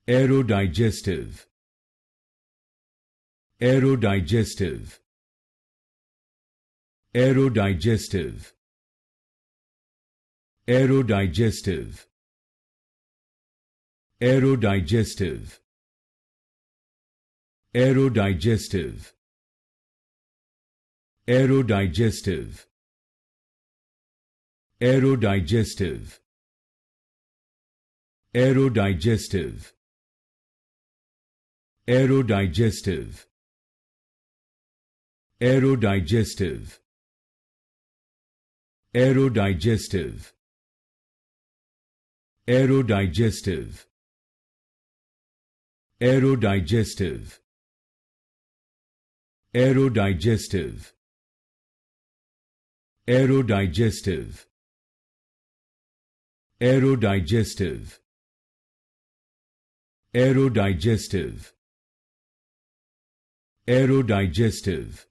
Aerodigestive. Aerodigestive. Aerodigestive. Aerodigestive. Aerodigestive. Aerodigestive. Aerodigestive. Aerodigestive. Aerodigestive. Aerodigestive. Aerodigestive. Aerodigestive. Aerodigestive. Aerodigestive. Aerodigestive. Aerodigestive. Aerodigestive. Aerodigestive. Aerodigestive.